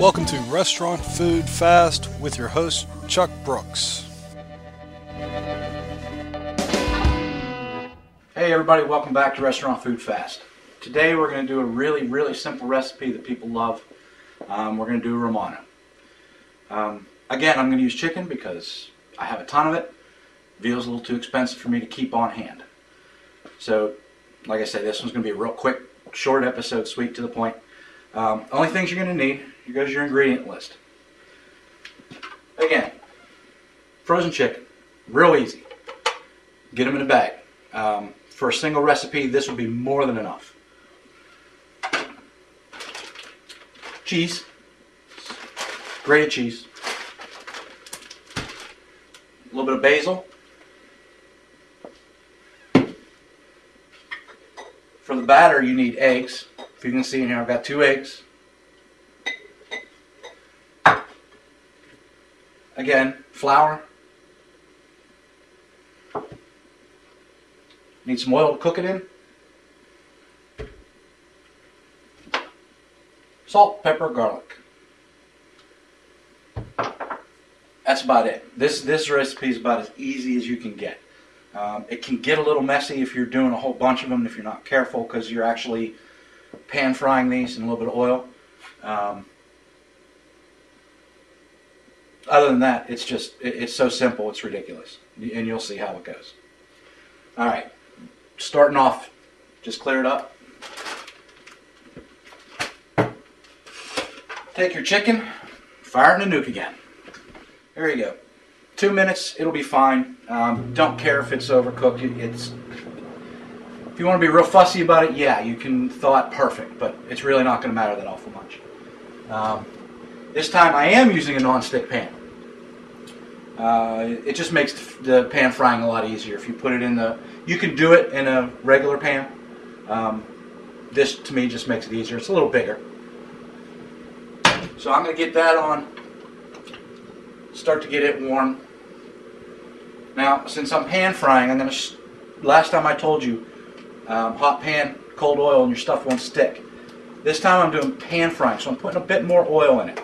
Welcome to Restaurant Food Fast with your host, Chuck Brooks. Hey everybody, welcome back to Restaurant Food Fast. Today we're going to do a really simple recipe that people love. We're going to do a Romano. Again, I'm going to use chicken because I have a ton of it. Veal's a little too expensive for me to keep on hand. So, like I said, this one's going to be a real quick, short episode, sweet to the point. Only things you're going to need, here goes your ingredient list. Again, frozen chicken, real easy. Get them in a bag. For a single recipe, this will be more than enough. Cheese, grated cheese, a little bit of basil. For the batter, you need eggs. If you can see in here, I've got 2 eggs. Again, flour. Need some oil to cook it in. Salt, pepper, garlic. That's about it. This recipe is about as easy as you can get. It can get a little messy if you're doing a whole bunch of them, if you're not careful, because you're actually pan frying these in a little bit of oil. Other than that, it's so simple, it's ridiculous. And you'll see how it goes. Alright, starting off, just clear it up. Take your chicken, fire it in a nuke again. There you go. 2 minutes, it'll be fine. Don't care if it's overcooked. If you want to be real fussy about it, yeah, you can thaw it perfect, but it's really not going to matter that awful much. This time I am using a non-stick pan. It just makes the pan frying a lot easier. If you put it in you can do it in a regular pan. This to me just makes it easier. It's a little bigger. So I'm going to get that on, start to get it warm. Now, since I'm pan frying, I'm going to, last time I told you, hot pan, cold oil, and your stuff won't stick. This time I'm doing pan frying, so I'm putting a bit more oil in it.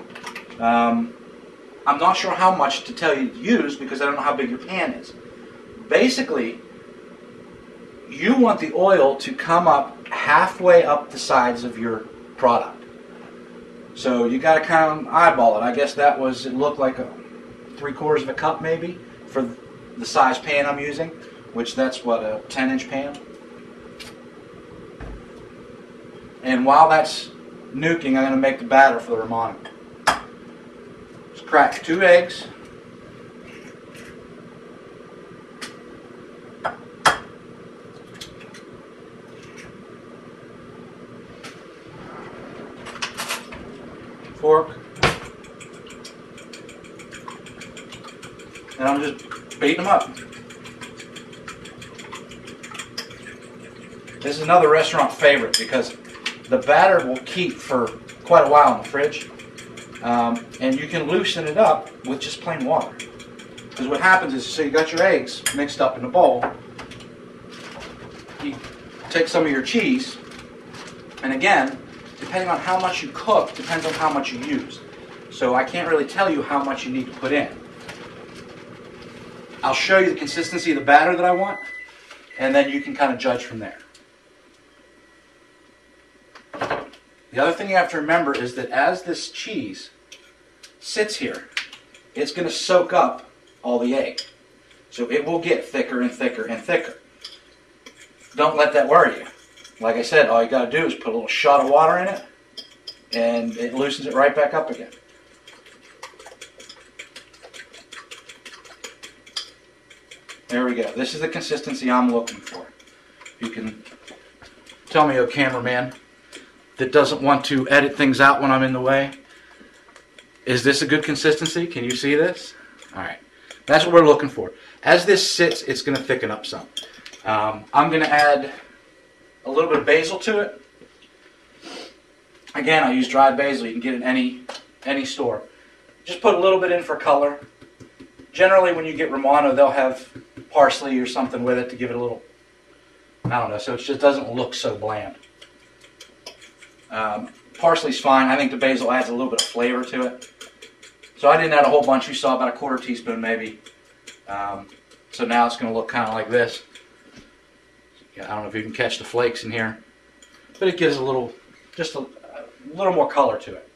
I'm not sure how much to tell you to use because I don't know how big your pan is. Basically, you want the oil to come up halfway up the sides of your product. So you got to kind of eyeball it. I guess it looked like a 3/4 of a cup maybe for the size pan I'm using, which that's what, a 10-inch pan. And while that's nuking, I'm going to make the batter for the Romano. Just crack 2 eggs. Fork. And I'm just beating them up. This is another restaurant favorite because the batter will keep for quite a while in the fridge. And you can loosen it up with just plain water. Because what happens is, so you got your eggs mixed up in a bowl. You take some of your cheese, and again, depending on how much you cook, depends on how much you use. So I can't really tell you how much you need to put in. I'll show you the consistency of the batter that I want, and then you can kind of judge from there. The other thing you have to remember is that as this cheese sits here, it's going to soak up all the egg. So it will get thicker and thicker and thicker. Don't let that worry you. Like I said, all you got to do is put a little shot of water in it, and it loosens it right back up again. There we go. This is the consistency I'm looking for. You can tell me, oh cameraman, that doesn't want to edit things out when I'm in the way. Is this a good consistency? Can you see this? Alright. That's what we're looking for. As this sits, it's going to thicken up some. I'm going to add a little bit of basil to it. Again, I use dried basil. You can get it in any store. Just put a little bit in for color. Generally, when you get Romano, they'll have parsley or something with it to give it a little, I don't know, so it just doesn't look so bland. Parsley's fine. I think the basil adds a little bit of flavor to it. So I didn't add a whole bunch. You saw about a quarter teaspoon maybe. So now it's going to look kind of like this. Yeah, I don't know if you can catch the flakes in here, but it gives just a little more color to it.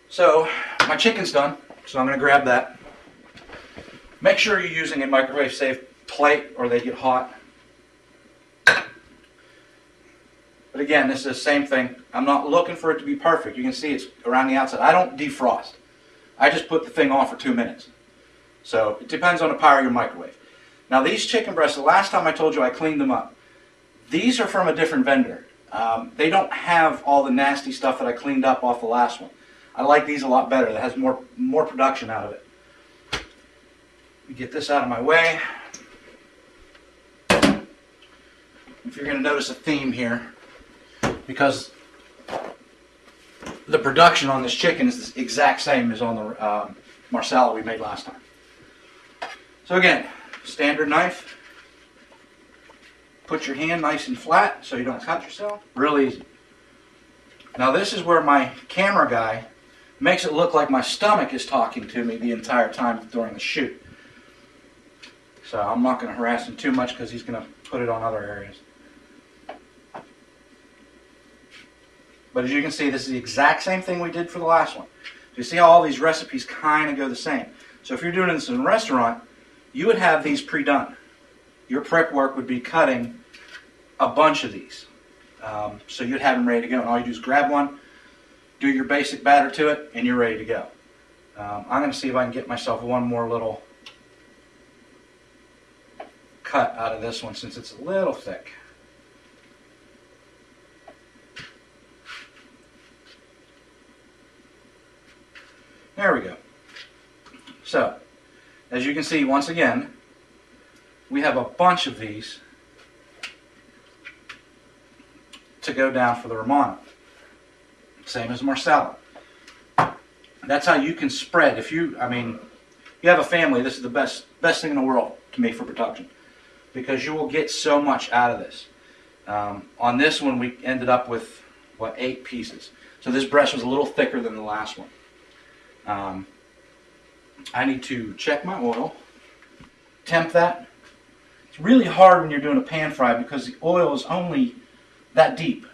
So my chicken's done, so I'm going to grab that. Make sure you're using a microwave safe plate or they get hot. But again, this is the same thing. I'm not looking for it to be perfect. You can see it's around the outside. I don't defrost. I just put the thing on for 2 minutes. So it depends on the power of your microwave. Now these chicken breasts, the last time I told you I cleaned them up. These are from a different vendor. They don't have all the nasty stuff that I cleaned up off the last one. I like these a lot better. That has more production out of it. Let me get this out of my way. If you're going to notice a theme here, because the production on this chicken is the exact same as on the marsala we made last time. So again, standard knife. Put your hand nice and flat so you don't cut yourself. Real easy. Now this is where my camera guy makes it look like my stomach is talking to me the entire time during the shoot. So I'm not going to harass him too much because he's going to put it on other areas. But as you can see, this is the exact same thing we did for the last one. So you see how all these recipes kind of go the same. So if you're doing this in a restaurant, you would have these pre-done. Your prep work would be cutting a bunch of these. So you'd have them ready to go. And all you do is grab one, do your basic batter to it, and you're ready to go. I'm going to see if I can get myself one more little cut out of this one since it's a little thick. There we go. So, as you can see, once again, we have a bunch of these to go down for the Romano. Same as marsala. That's how you can spread. If you have a family, this is the best thing in the world to me for production, because you will get so much out of this. On this one, we ended up with, 8 pieces. So this breast was a little thicker than the last one. I need to check my oil, temp that. It's really hard when you're doing a pan fry because the oil is only that deep.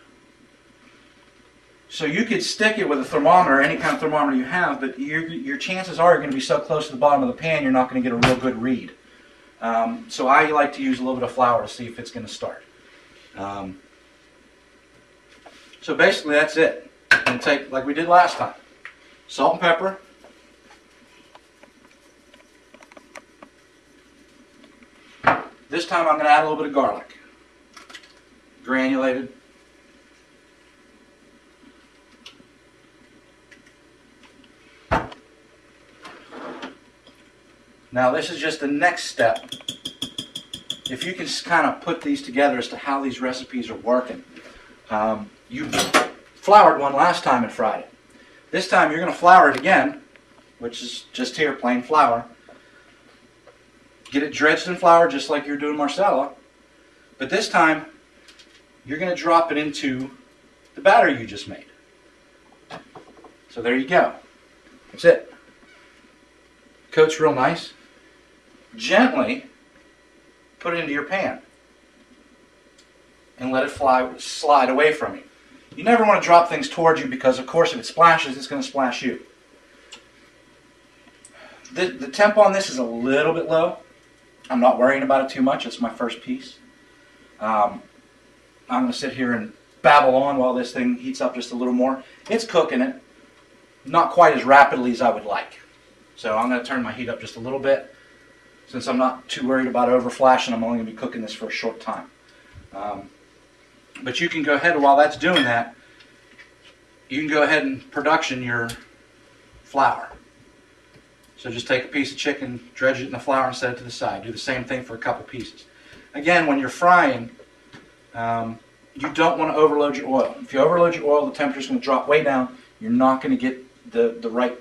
So you could stick it with a thermometer, any kind of thermometer you have, but your chances are going to be so close to the bottom of the pan you're not going to get a real good read. So I like to use a little bit of flour to see if it's going to start. So basically that's it. And take, like we did last time, salt and pepper. This time I'm going to add a little bit of garlic. Granulated. Now this is just the next step. If you can just kind of put these together as to how these recipes are working. You floured one last time and fried it. This time you're going to flour it again, which is just here, plain flour. Get it dredged in flour just like you're doing marsala. But this time, you're going to drop it into the batter you just made. So there you go. That's it. Coats real nice. Gently put it into your pan. And let it slide away from you. You never want to drop things towards you because, of course, if it splashes, it's going to splash you. The temp on this is a little bit low. I'm not worrying about it too much. It's my first piece. I'm going to sit here and babble on while this thing heats up just a little more. It's cooking it, not quite as rapidly as I would like. So I'm going to turn my heat up just a little bit. Since I'm not too worried about over flashing, I'm only going to be cooking this for a short time. But you can go ahead, while that's doing that, you can go ahead and production your flour. So just take a piece of chicken, dredge it in the flour and set it to the side. Do the same thing for a couple pieces. Again, when you're frying, you don't want to overload your oil. If you overload your oil, the temperature is going to drop way down. You're not going to get the right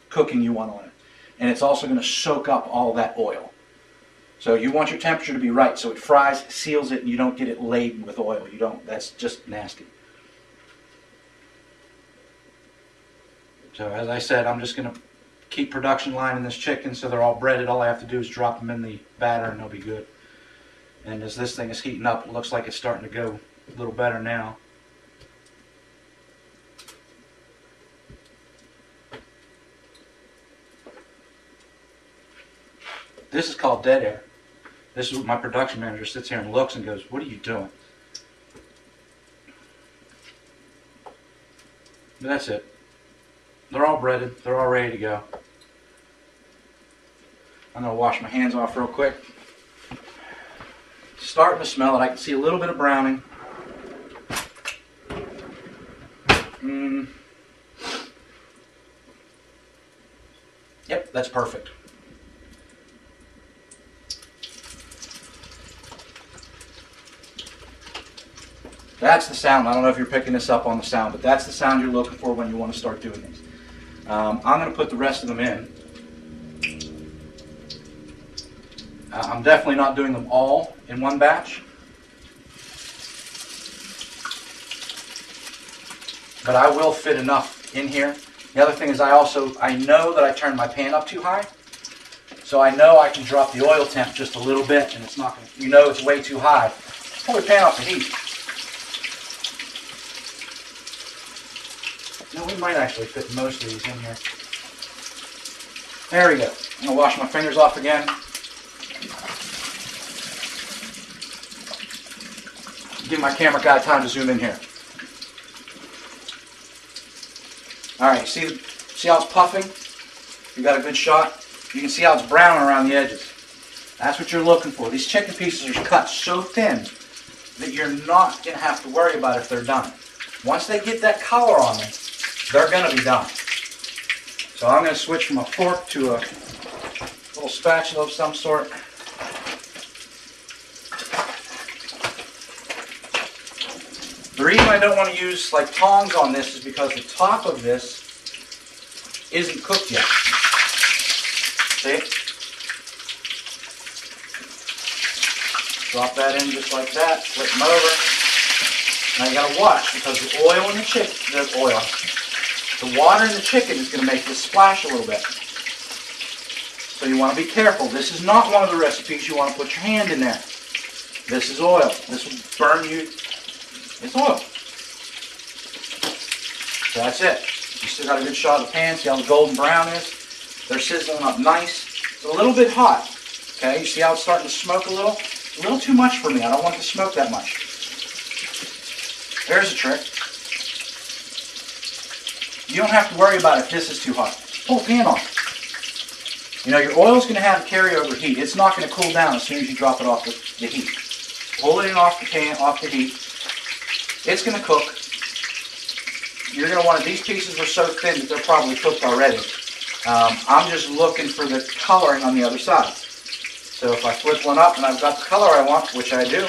cooking you want on it. And it's also going to soak up all that oil. So you want your temperature to be right so it fries, seals it, and you don't get it laden with oil. That's just nasty. So as I said, I'm just going to keep production line in this chicken so they're all breaded. All I have to do is drop them in the batter and they'll be good. And as this thing is heating up, it looks like it's starting to go a little better now. This is called dead air. This is what my production manager sits here and looks and goes, "What are you doing?" But that's it. They're all breaded. They're all ready to go. I'm going to wash my hands off real quick. Starting to smell it. I can see a little bit of browning. Yep, that's perfect. That's the sound. I don't know if you're picking this up on the sound, but that's the sound you're looking for when you want to start doing these. I'm going to put the rest of them in. I'm definitely not doing them all in one batch, but I will fit enough in here. The other thing is I know that I turned my pan up too high, so I know I can drop the oil temp just a little bit, and it's not going to, you know, it's way too high. Pull the pan off the heat. No, we might actually fit most of these in here. There we go. I'm going to wash my fingers off again. Give my camera guy time to zoom in here. Alright, see how it's puffing? You got a good shot? You can see how it's brown around the edges. That's what you're looking for. These chicken pieces are cut so thin that you're not going to have to worry about if they're done. Once they get that color on them, they're going to be done. So I'm going to switch from a fork to a little spatula of some sort. The reason I don't want to use like tongs on this is because the top of this isn't cooked yet. See? Drop that in just like that, flip them over. Now you got to watch because the oil in the chicken, the water in the chicken is going to make this splash a little bit. So you want to be careful. This is not one of the recipes you want to put your hand in there. This is oil. This will burn you. It's oil. So that's it. You still got a good shot of the pan. See how the golden brown is? They're sizzling up nice. It's a little bit hot. Okay, you see how it's starting to smoke a little? It's a little too much for me. I don't want it to smoke that much. There's a trick. You don't have to worry about if this is too hot. Pull the pan off. You know, your oil is going to have carryover heat. It's not going to cool down as soon as you drop it off the heat. Pull it in off the pan, off the heat. It's going to cook. You're going to want it. These pieces are so thin that they're probably cooked already. I'm just looking for the coloring on the other side. So if I flip one up and I've got the color I want, which I do,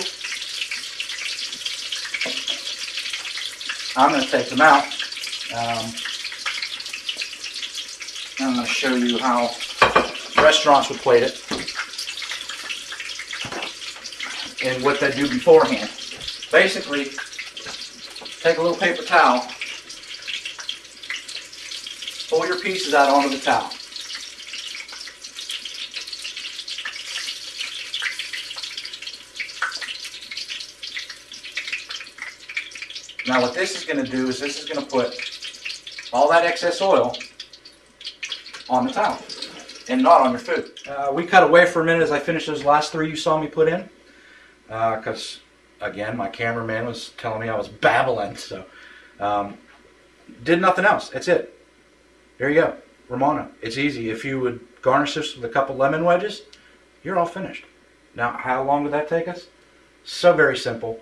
I'm going to take them out. I'm going to show you how restaurants would plate it and what they do beforehand. Basically, take a little paper towel, pull your pieces out onto the towel. Now what this is going to do is this is going to put all that excess oil on the towel and not on your food. We cut away for a minute as I finished those last three you saw me put in because again my cameraman was telling me I was babbling, so did nothing else. That's it. There you go. Romano. It's easy. If you would garnish this with a couple lemon wedges, you're all finished. Now how long would that take us? So very simple.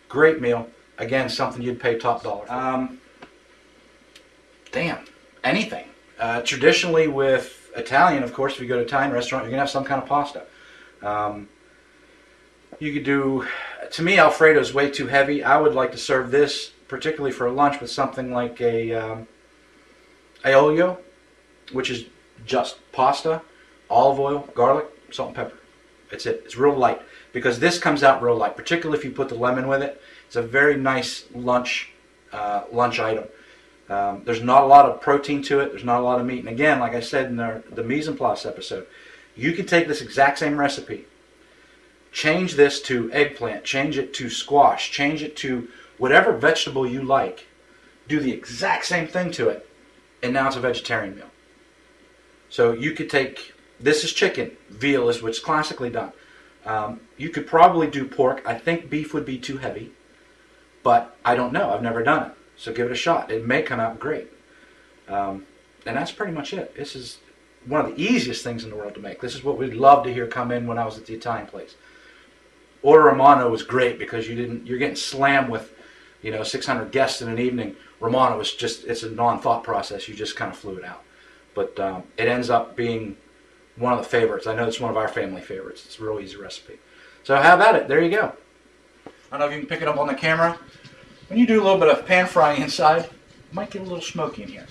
Great meal. Again, something you'd pay top dollar for. Damn, anything. Traditionally with Italian, of course, if you go to an Italian restaurant, you're going to have some kind of pasta. You could do, to me, Alfredo is way too heavy. I would like to serve this, particularly for lunch, with something like a aiolio, which is just pasta, olive oil, garlic, salt and pepper. That's it. It's real light because this comes out real light, particularly if you put the lemon with it. It's a very nice lunch item. There's not a lot of protein to it. There's not a lot of meat. And again, like I said in the mise en place episode, you can take this exact same recipe, change this to eggplant, change it to squash, change it to whatever vegetable you like, do the exact same thing to it, and now it's a vegetarian meal. So you could take, this is chicken, veal is what's classically done. You could probably do pork. I think beef would be too heavy, but I don't know. I've never done it. So give it a shot. It may come out great. And that's pretty much it. This is one of the easiest things in the world to make. This is what we'd love to hear come in when I was at the Italian place. Order Romano was great because you're getting slammed with 600 guests in an evening. Romano was just, it's a non-thought process. You just kind of flew it out. But it ends up being one of the favorites. I know it's one of our family favorites. It's a real easy recipe. So how about it? There you go. I don't know if you can pick it up on the camera. When you do a little bit of pan frying inside, it might get a little smoky in here.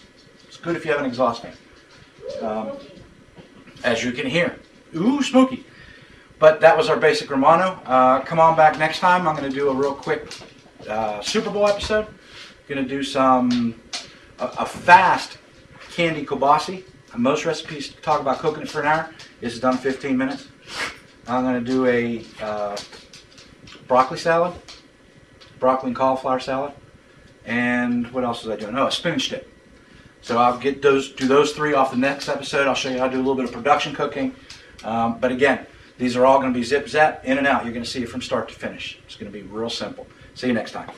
It's good if you have an exhaust fan. As you can hear. Ooh, smoky. But that was our basic Romano. Come on back next time. I'm going to do a real quick Super Bowl episode. Going to do a fast candy kibasi. Most recipes talk about cooking it for an hour. This is done 15 minutes. I'm going to do a broccoli salad. Broccoli and cauliflower salad, and what else was I doing? Oh, a spinach dip. So I'll do those three off the next episode. I'll show you how to do a little bit of production cooking. But again, these are all going to be zip zap, in and out. You're going to see it from start to finish. It's going to be real simple. See you next time.